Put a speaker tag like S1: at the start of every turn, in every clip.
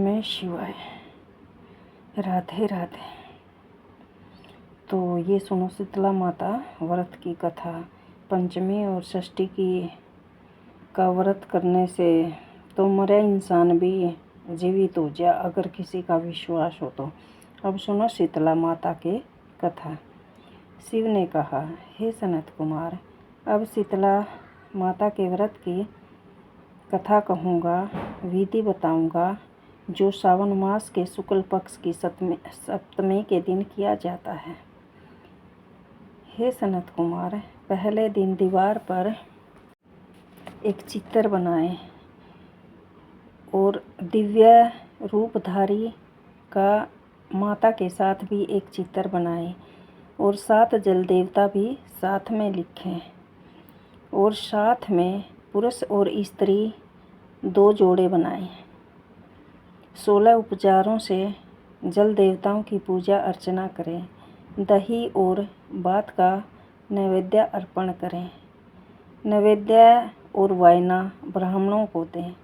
S1: नमः शिवाय। राधे राधे। तो ये सुनो शीतला माता व्रत की कथा। पंचमी और षष्ठी का व्रत करने से तो मरा इंसान भी जीवित हो जाए अगर किसी का विश्वास हो तो। अब सुनो शीतला माता की कथा। शिव ने कहा, हे सनत कुमार, अब शीतला माता के व्रत की कथा कहूँगा, विधि बताऊँगा, जो सावन मास के शुक्ल पक्ष की सप्तमी के दिन किया जाता है। हे सनत कुमार, पहले दिन दीवार पर एक चित्र बनाए और दिव्य रूपधारी का माता के साथ भी एक चित्र बनाए और 7 जल देवता भी साथ में लिखें और साथ में पुरुष और स्त्री 2 जोड़े बनाएं। 16 उपचारों से जल देवताओं की पूजा अर्चना करें। दही और भात का नैवेद्य अर्पण करें। नैवेद्य और वायना ब्राह्मणों को दें।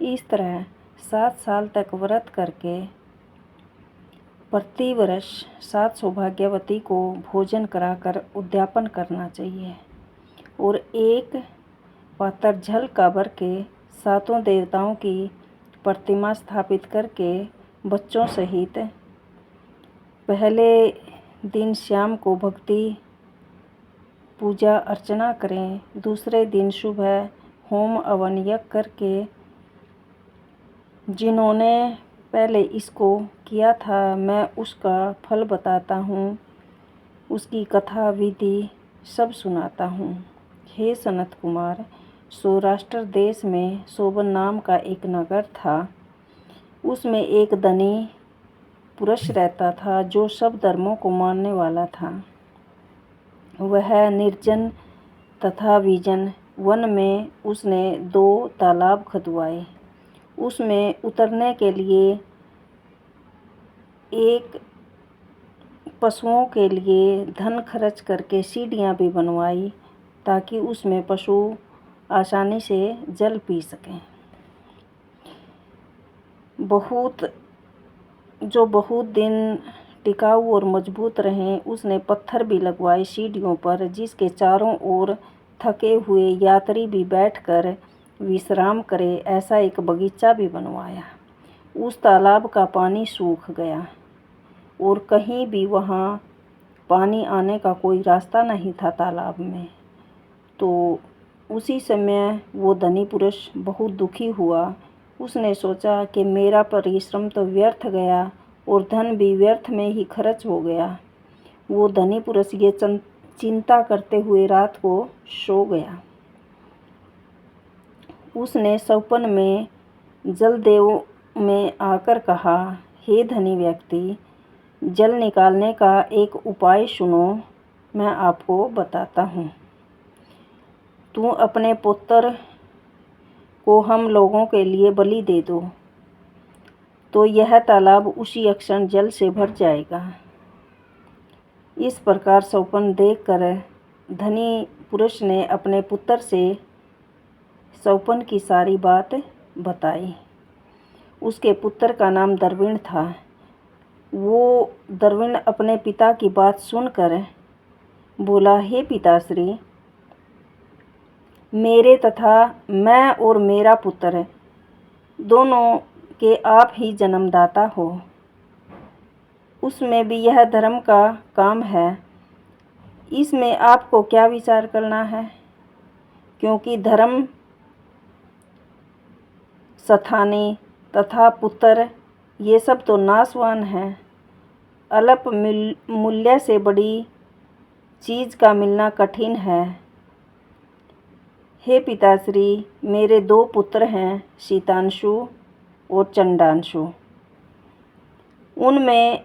S1: इस तरह 7 साल तक व्रत करके प्रतिवर्ष 7 सौभाग्यवती को भोजन कराकर उद्यापन करना चाहिए और एक पात्र जल का भर के 7 देवताओं की प्रतिमा स्थापित करके बच्चों सहित पहले दिन शाम को भक्ति पूजा अर्चना करें। दूसरे दिन सुबह होम हवन यज्ञ करके जिन्होंने पहले इसको किया था मैं उसका फल बताता हूँ, उसकी कथा विधि सब सुनाता हूँ। हे सनत कुमार, सौराष्ट्र देश में सोबन नाम का एक नगर था। उसमें एक धनी पुरुष रहता था जो सब धर्मों को मानने वाला था। वह निर्जन तथा विजन वन में उसने 2 तालाब खुदवाए। उसमें उतरने के लिए एक पशुओं के लिए धन खर्च करके सीढ़ियाँ भी बनवाई ताकि उसमें पशु आसानी से जल पी सकें। बहुत दिन टिकाऊ और मजबूत रहें, उसने पत्थर भी लगवाए सीढ़ियों पर जिसके चारों ओर थके हुए यात्री भी बैठकर विश्राम करें। ऐसा एक बगीचा भी बनवाया। उस तालाब का पानी सूख गया और कहीं भी वहाँ पानी आने का कोई रास्ता नहीं था तालाब में। तो उसी समय वो धनी पुरुष बहुत दुखी हुआ। उसने सोचा कि मेरा परिश्रम तो व्यर्थ गया और धन भी व्यर्थ में ही खर्च हो गया। वो धनी पुरुष ये चिंता करते हुए रात को सो गया। उसने स्वप्न में जलदेव में आकर कहा, हे धनी व्यक्ति, जल निकालने का एक उपाय सुनो, मैं आपको बताता हूँ। तू अपने पुत्र को हम लोगों के लिए बलि दे दो तो यह तालाब उसी क्षण जल से भर जाएगा। इस प्रकार स्वप्न देखकर धनी पुरुष ने अपने पुत्र से स्वप्न की सारी बात बताई। उसके पुत्र का नाम द्रविण था। वो द्रविण अपने पिता की बात सुनकर बोला, हे पिताश्री, मेरे तथा मैं और मेरा पुत्र दोनों के आप ही जन्मदाता हो। उसमें भी यह धर्म का काम है। इसमें आपको क्या विचार करना है, क्योंकि धर्म स्थानी तथा पुत्र ये सब तो नाशवान है। अल्प मूल्य से बड़ी चीज़ का मिलना कठिन है। हे पिताश्री, मेरे 2 पुत्र हैं, शीतांशु और चंडांशु। उनमें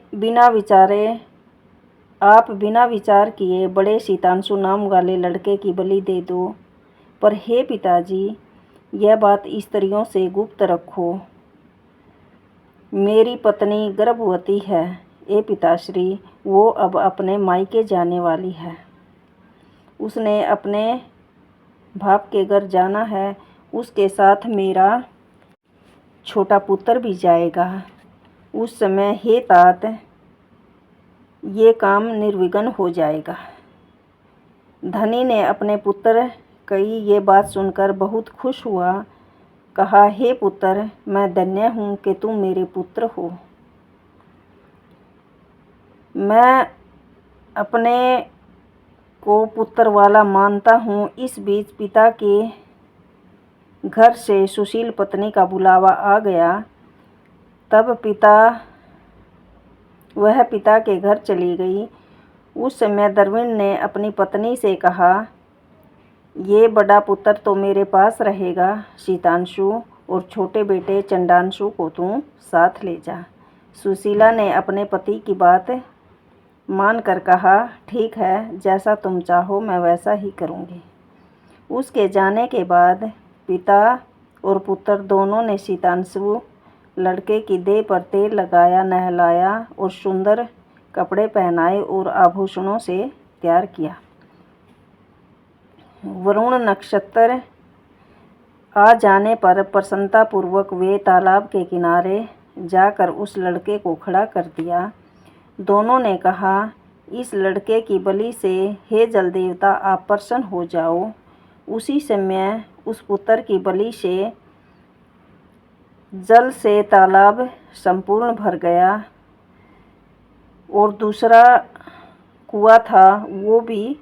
S1: आप बिना विचार किए बड़े शीतांशु नाम वाले लड़के की बलि दे दो। पर हे पिताजी, यह बात स्त्रियों से गुप्त रखो। मेरी पत्नी गर्भवती है। हे पिताश्री, वो अब अपने मायके जाने वाली है। उसने अपने बाप के घर जाना है। उसके साथ मेरा छोटा पुत्र भी जाएगा। उस समय हे तात, ये काम निर्विघ्न हो जाएगा। धनी ने अपने पुत्र की ये बात सुनकर बहुत खुश हुआ। कहा, हे पुत्र, मैं धन्य हूँ कि तुम मेरे पुत्र हो। मैं अपने को पुत्र वाला मानता हूँ। इस बीच पिता के घर से सुशील पत्नी का बुलावा आ गया। तब वह पिता के घर चली गई। उस समय द्रविड़ ने अपनी पत्नी से कहा, ये बड़ा पुत्र तो मेरे पास रहेगा शीतांशु, और छोटे बेटे चंडांशु को तू साथ ले जा। सुशीला ने अपने पति की बात मानकर कहा, ठीक है, जैसा तुम चाहो मैं वैसा ही करूँगी। उसके जाने के बाद पिता और पुत्र दोनों ने शीतांशु लड़के की देह पर तेल लगाया, नहलाया और सुंदर कपड़े पहनाए और आभूषणों से तैयार किया। वरुण नक्षत्र आ जाने पर प्रसन्नतापूर्वक वे तालाब के किनारे जाकर उस लड़के को खड़ा कर दिया। दोनों ने कहा, इस लड़के की बलि से हे जल देवता आप प्रसन्न हो जाओ। उसी समय उस पुत्र की बलि से जल से तालाब संपूर्ण भर गया और दूसरा कुआं था वो भी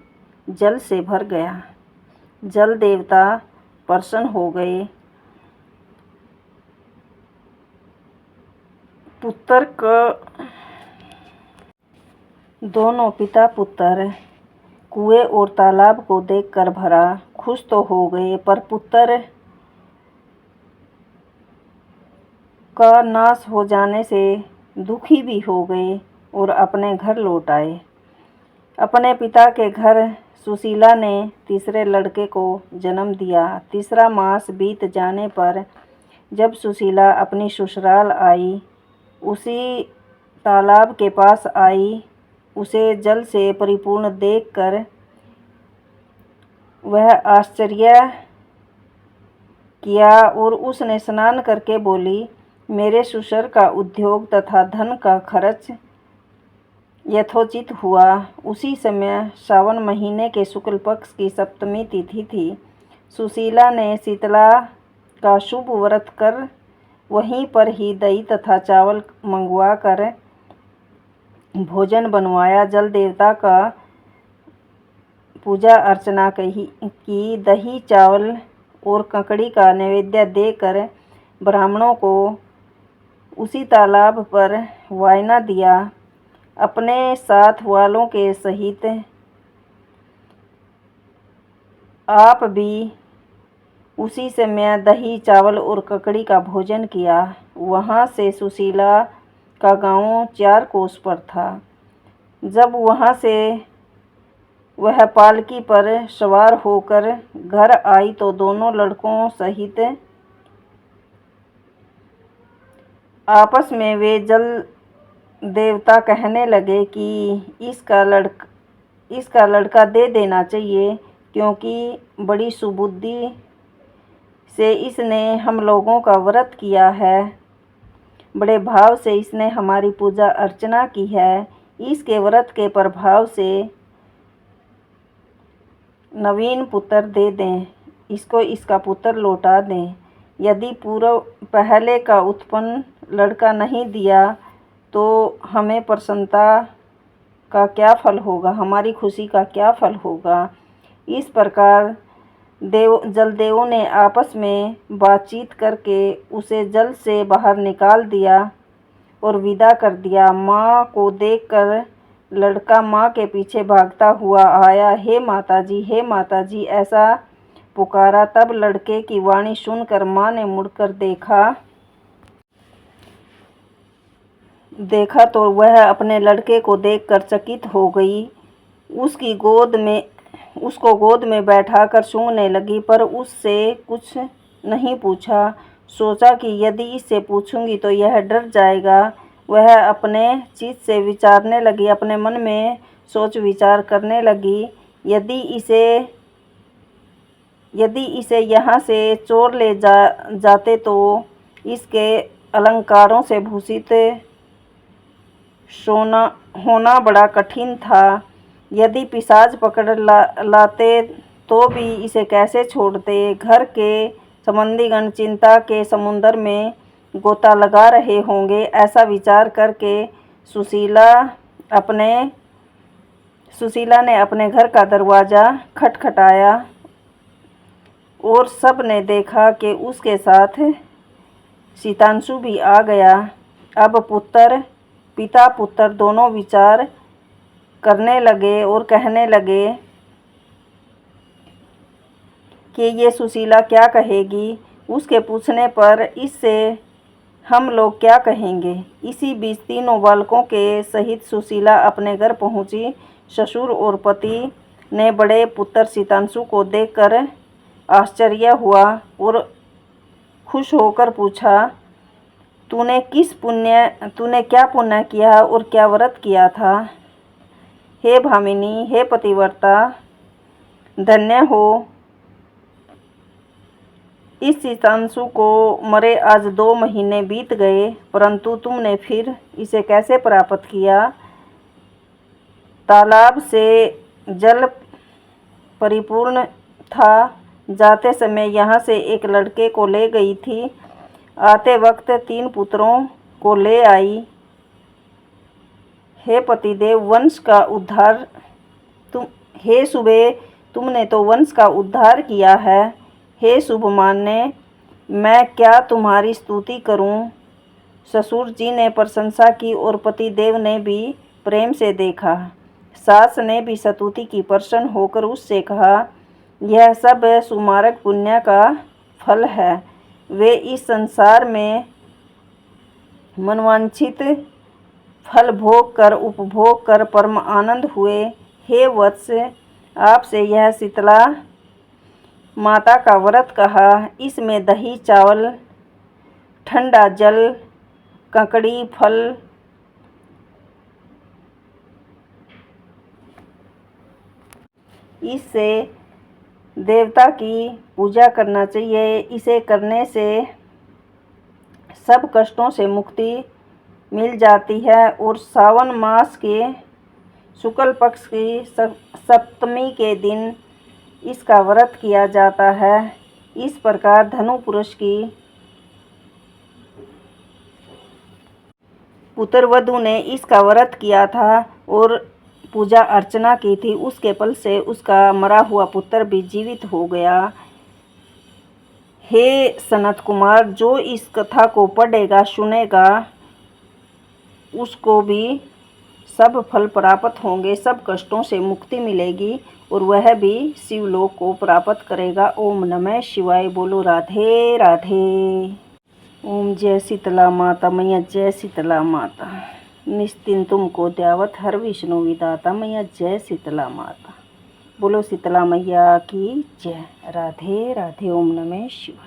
S1: जल से भर गया। जल देवता प्रसन्न हो गए। पुत्र को दोनों पिता पुत्र कुएं और तालाब को देखकर भरा खुश तो हो गए, पर पुत्र का नाश हो जाने से दुखी भी हो गए और अपने घर लौट आए। अपने पिता के घर सुशीला ने तीसरे लड़के को जन्म दिया। तीसरा मास बीत जाने पर जब सुशीला अपनी ससुराल आई, उसी तालाब के पास आई। उसे जल से परिपूर्ण देखकर वह आश्चर्य किया और उसने स्नान करके बोली, मेरे ससुर का उद्योग तथा धन का खर्च यथोचित हुआ। उसी समय सावन महीने के शुक्ल पक्ष की सप्तमी तिथि थी। सुशीला ने शीतला का शुभ व्रत कर वहीं पर ही दही तथा चावल मंगवा कर भोजन बनवाया। जल देवता का पूजा अर्चना की, दही चावल और ककड़ी का नैवेद्य देकर ब्राह्मणों को उसी तालाब पर वायना दिया। अपने साथ वालों के सहित आप भी उसी समय दही चावल और ककड़ी का भोजन किया। वहाँ से सुशीला का गांव 4 कोस पर था। जब वहाँ से वह पालकी पर सवार होकर घर आई तो दोनों लड़कों सहित आपस में वे जल देवता कहने लगे कि इसका लड़का दे देना चाहिए, क्योंकि बड़ी सुबुद्धि से इसने हम लोगों का व्रत किया है, बड़े भाव से इसने हमारी पूजा अर्चना की है। इसके व्रत के प्रभाव से नवीन पुत्र दे दें, इसको इसका पुत्र लौटा दें। यदि पहले का उत्पन्न लड़का नहीं दिया तो हमें प्रसन्नता का क्या फल होगा, हमारी खुशी का क्या फल होगा। इस प्रकार जलदेवों ने आपस में बातचीत करके उसे जल से बाहर निकाल दिया और विदा कर दिया। माँ को देखकर लड़का माँ के पीछे भागता हुआ आया। हे माताजी ऐसा पुकारा। तब लड़के की वाणी सुनकर माँ ने मुड़कर देखा तो वह अपने लड़के को देखकर चकित हो गई। उसको गोद में बैठाकर सूंघने लगी, पर उससे कुछ नहीं पूछा। सोचा कि यदि इससे पूछूंगी तो यह डर जाएगा। वह अपने चित्त से विचारने लगी, अपने मन में सोच विचार करने लगी, यदि इसे यहाँ से चोर ले जाते तो इसके अलंकारों से भूषित सोना होना बड़ा कठिन था। यदि पिशाच पकड़ लाते तो भी इसे कैसे छोड़ते। घर के संबंधीगण चिंता के समुद्र में गोता लगा रहे होंगे। ऐसा विचार करके सुशीला ने अपने घर का दरवाज़ा खटखटाया और सब ने देखा कि उसके साथ शीतांशु भी आ गया। अब पिता पुत्र दोनों विचार करने लगे और कहने लगे कि ये सुशीला क्या कहेगी। उसके पूछने पर इससे हम लोग क्या कहेंगे। इसी बीच तीनों बालकों के सहित सुशीला अपने घर पहुंची। ससुर और पति ने बड़े पुत्र शीतांशु को देखकर आश्चर्य हुआ और खुश होकर पूछा, तूने क्या पुण्य किया और क्या व्रत किया था। हे भामिनी, हे पतिव्रता, धन्य हो। इस शीतांशु को मरे आज 2 महीने बीत गए, परंतु तुमने फिर इसे कैसे प्राप्त किया। तालाब से जल परिपूर्ण था। जाते समय यहाँ से एक लड़के को ले गई थी। आते वक्त 3 पुत्रों को ले आई। हे पतिदेव, वंश का उद्धार हे सुबे, तुमने तो वंश का उद्धार किया है। हे शुभमान्य, मैं क्या तुम्हारी स्तुति करूं। ससुर जी ने प्रशंसा की और पतिदेव ने भी प्रेम से देखा। सास ने भी स्तुति की, प्रसन्न होकर उससे कहा, यह सब सुमार्ग पुण्य का फल है। वे इस संसार में मनवांछित फल भोग कर उपभोग कर परम आनंद हुए। हे वत्स, आपसे यह शीतला माता का व्रत कहा। इसमें दही चावल, ठंडा जल, ककड़ी फल, इससे देवता की पूजा करना चाहिए। इसे करने से सब कष्टों से मुक्ति मिल जाती है और सावन मास के शुक्ल पक्ष की सप्तमी के दिन इसका व्रत किया जाता है। इस प्रकार धनु पुरुष की पुत्रवधु ने इसका व्रत किया था और पूजा अर्चना की थी। उसके फल से उसका मरा हुआ पुत्र भी जीवित हो गया। हे सनत कुमार, जो इस कथा को पढ़ेगा सुनेगा उसको भी सब फल प्राप्त होंगे, सब कष्टों से मुक्ति मिलेगी और वह भी शिवलोक को प्राप्त करेगा। ओम नमः शिवाय। बोलो राधे राधे। ओम जय शीतला माता मैया, जय शीतला माता। निस्तिन तुमको द्यावत हर विष्णु विदाता मैया, जय शीतला माता। बोलो शीतला मैया की जय। राधे राधे। ओम नमः शिवाय।